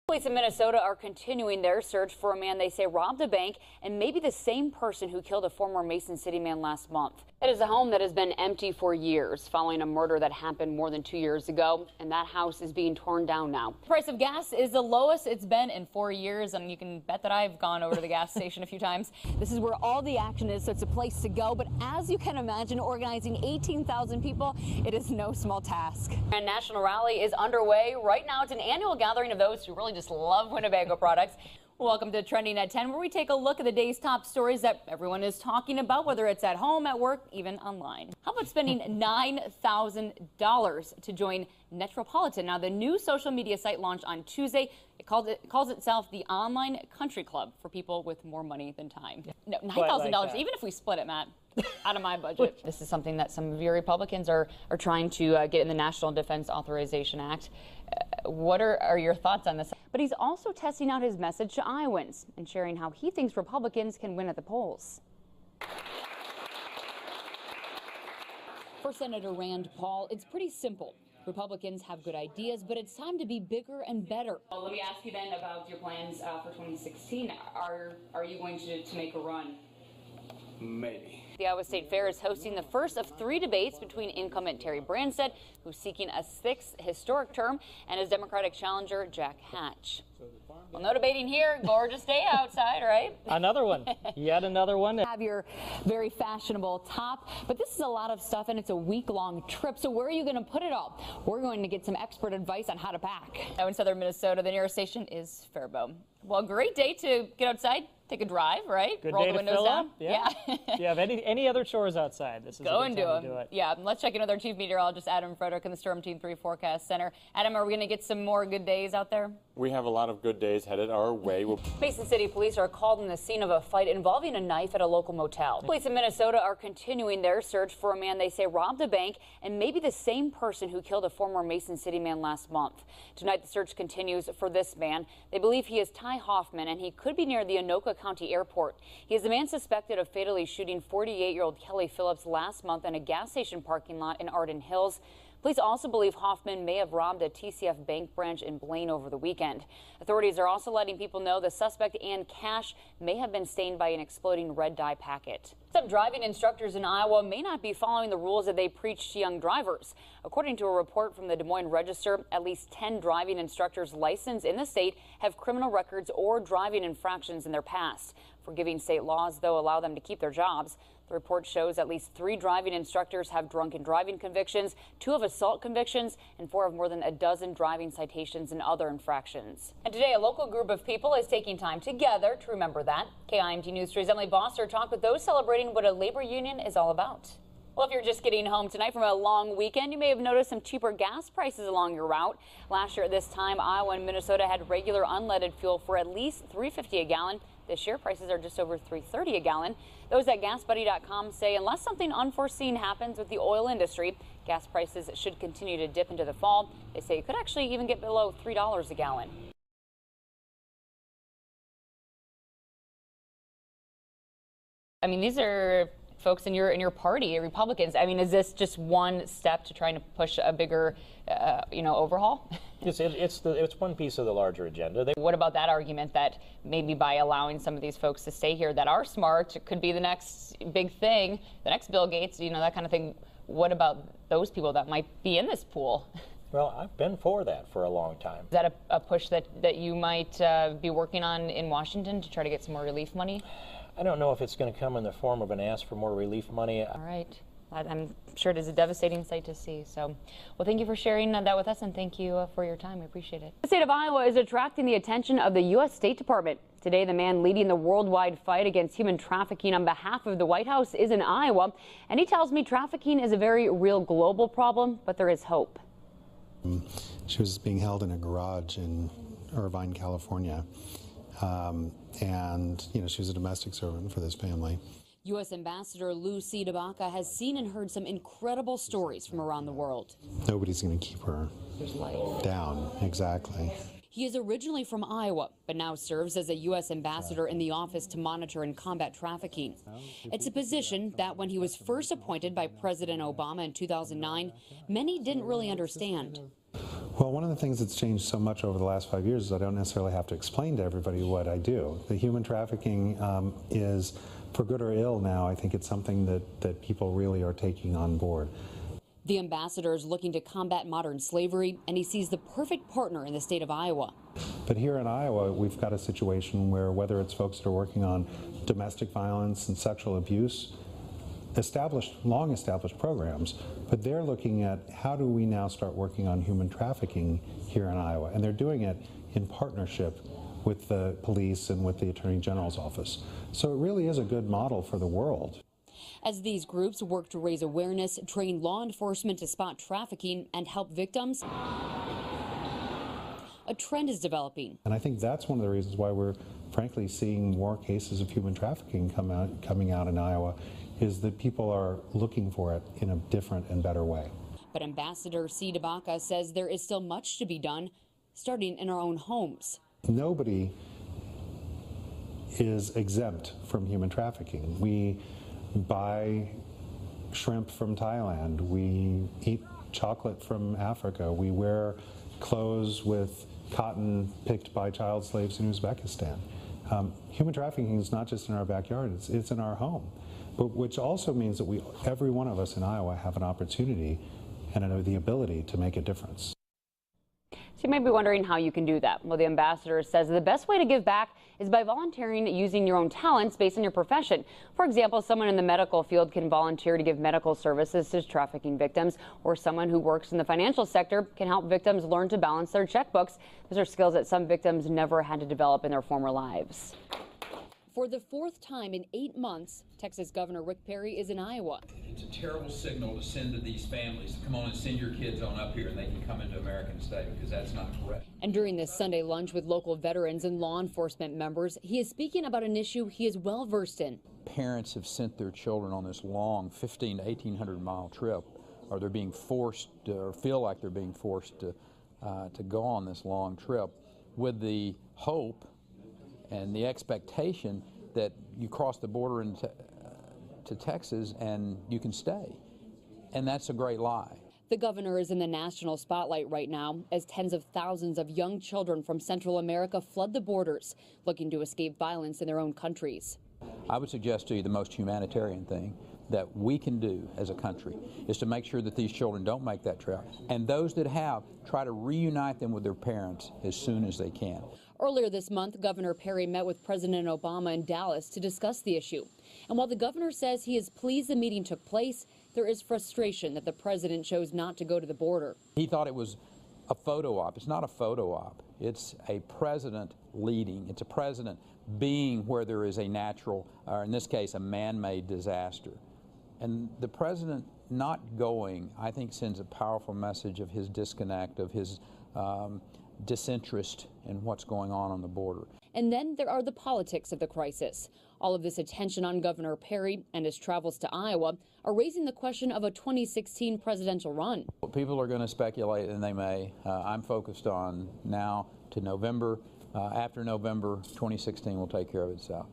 Police in Minnesota are continuing their search for a man they say robbed a bank and maybe the same person who killed a former Mason City man last month. It is a home that has been empty for years following a murder that happened more than 2 years ago, and that house is being torn down now. The price of gas is the lowest it's been in 4 years, and you can bet that I've gone over to the gas station a few times. This is where all the action is, so it's a place to go. But as you can imagine, organizing 18,000 people, it is no small task. A national rally is underway right now. It's an annual gathering of those who really just love Winnebago products. Welcome to Trending at 10, where we take a look at the day's top stories that everyone is talking about, whether it's at home, at work, even online. How about spending $9,000 to join Metropolitan? Now, the new social media site launched on Tuesday. It calls itself the Online Country Club for people with more money than time. No, $9,000, even if we split it, Matt, out of my budget. This is something that some of your Republicans are trying to get in the National Defense Authorization Act. What are your thoughts on this? But he's also testing out his message to Iowans and sharing how he thinks Republicans can win at the polls. For Senator Rand Paul, it's pretty simple. Republicans have good ideas, but it's time to be bigger and better. Well, let me ask you then about your plans for 2016. Are you going to make a run? Maybe. The Iowa State Fair is hosting the first of 3 debates between incumbent Terry Branstad, who's seeking a 6th historic term, and his Democratic challenger, Jack Hatch. Well, no debating here. Gorgeous day outside, right? Another one. Yet another one. Have your very fashionable top, but this is a lot of stuff, and it's a week-long trip. So where are you going to put it all? We're going to get some expert advice on how to pack. Now in southern Minnesota, the nearest station is Faribault. Well, great day to get outside, take a drive, right? Good Roll day the to windows fill down. up. Yeah. Do you have any other chores outside? This is Go a and good do time them. to do it. Yeah, let's check in with our chief meteorologist, Adam Frederick, in the Storm Team 3 Forecast Center. Adam, are we going to get some more good days out there? We have a lot of good days headed our way. Mason City police are called on the scene of a fight involving a knife at a local motel. Police in Minnesota are continuing their search for a man they say robbed a bank and maybe the same person who killed a former Mason City man last month. Tonight, the search continues for this man. They believe he is Ty Hoffman, and he could be near the Anoka County Airport. He is the man suspected of fatally shooting 48-year-old Kelly Phillips last month in a gas station parking lot in Arden Hills. Police also believe Hoffman may have robbed a TCF bank branch in Blaine over the weekend. Authorities are also letting people know the suspect and cash may have been stained by an exploding red dye packet. Some driving instructors in Iowa may not be following the rules that they preach to young drivers. According to a report from the Des Moines Register, at least 10 driving instructors licensed in the state have criminal records or driving infractions in their past. Forgiving state laws, though, allow them to keep their jobs. The report shows at least 3 driving instructors have drunken driving convictions, 2 have assault convictions, and 4 have more than a dozen driving citations and other infractions. And today, a local group of people is taking time together to remember that. KIMT News 3's Emily Bosser talked with those celebrating what a labor union is all about. Well, if you're just getting home tonight from a long weekend, you may have noticed some cheaper gas prices along your route. Last year at this time, Iowa and Minnesota had regular unleaded fuel for at least $3.50 a gallon. This year, prices are just over $3.30 a gallon. Those at GasBuddy.com say unless something unforeseen happens with the oil industry, gas prices should continue to dip into the fall. They say it could actually even get below $3 a gallon. I mean, these are folks in your party, Republicans. I mean, is this just one step to trying to push a bigger, overhaul? Yes, it's one piece of the larger agenda. What about that argument that maybe by allowing some of these folks to stay here that are smart, it could be the next big thing, the next Bill Gates, that kind of thing? What about those people that might be in this pool? Well, I've been for that for a long time. Is that a push that you might be working on in Washington to try to get some more relief money? I don't know if it's going to come in the form of an ask for more relief money. All right. I'm sure it is a devastating sight to see. So, well, thank you for sharing that with us, and thank you for your time. I appreciate it. The state of Iowa is attracting the attention of the U.S. State Department. Today, the man leading the worldwide fight against human trafficking on behalf of the White House is in Iowa, and he tells me trafficking is a very real global problem, but there is hope. She was being held in a garage in Irvine, California. And she was a domestic servant for this family. U.S. Ambassador Lou C. DeBaca has seen and heard some incredible stories from around the world. Nobody's going to keep her down. Exactly. He is originally from Iowa, but now serves as a U.S. ambassador in the Office to Monitor and Combat Trafficking. It's a position that when he was first appointed by President Obama in 2009, many didn't really understand. Well, one of the things that's changed so much over the last 5 years is I don't necessarily have to explain to everybody what I do. The human trafficking is, for good or ill now, I think it's something that people really are taking on board. The ambassador is looking to combat modern slavery, and he sees the perfect partner in the state of Iowa. But here in Iowa, we've got a situation where whether it's folks that are working on domestic violence and sexual abuse, long established programs, but they're looking at how do we now start working on human trafficking here in Iowa, and they're doing it in partnership with the police and with the Attorney General's office. So it really is a good model for the world. As these groups work to raise awareness, train law enforcement to spot trafficking, and help victims, a trend is developing. And I think that's one of the reasons why we're frankly seeing more cases of human trafficking coming out in Iowa, is that people are looking for it in a different and better way. But Ambassador C. DeBaca says there is still much to be done, starting in our own homes. Nobody is exempt from human trafficking. We buy shrimp from Thailand. We eat chocolate from Africa. We wear clothes with cotton picked by child slaves in Uzbekistan. Human trafficking is not just in our backyard, it's in our home. But which also means that every one of us in Iowa have an opportunity and the ability to make a difference. So you may be wondering how you can do that. Well, the ambassador says the best way to give back is by volunteering using your own talents based on your profession. For example, someone in the medical field can volunteer to give medical services to trafficking victims, or someone who works in the financial sector can help victims learn to balance their checkbooks. Those are skills that some victims never had to develop in their former lives. For the fourth time in 8 months, Texas Governor Rick Perry is in Iowa. It's a terrible signal to send to these families. Come on and send your kids on up here and they can come into America and stay, because that's not correct. And during this Sunday lunch with local veterans and law enforcement members, he is speaking about an issue he is well versed in. Parents have sent their children on this long 1,500 to 1,800 mile trip, or they're being forced or feel like they're being forced to go on this long trip with the hope and the expectation that you cross the border into to Texas and you can stay. And that's a great lie. The governor is in the national spotlight right now as tens of thousands of young children from Central America flood the borders, looking to escape violence in their own countries. I would suggest to you the most humanitarian thing that we can do as a country is to make sure that these children don't make that trip. And those that have, try to reunite them with their parents as soon as they can. Earlier this month, Governor Perry met with President Obama in Dallas to discuss the issue. And while the governor says he is pleased the meeting took place, there is frustration that the president chose not to go to the border. He thought it was a photo op. It's not a photo op. It's a president leading. It's a president being where there is a natural, or in this case, a man-made disaster. And the president not going, I think, sends a powerful message of his disconnect, of his disinterest in what's going on the border. And then there are the politics of the crisis. All of this attention on Governor Perry and his travels to Iowa are raising the question of a 2016 presidential run. People are going to speculate, and they may. I'm focused on now to November. After November, 2016 will take care of itself.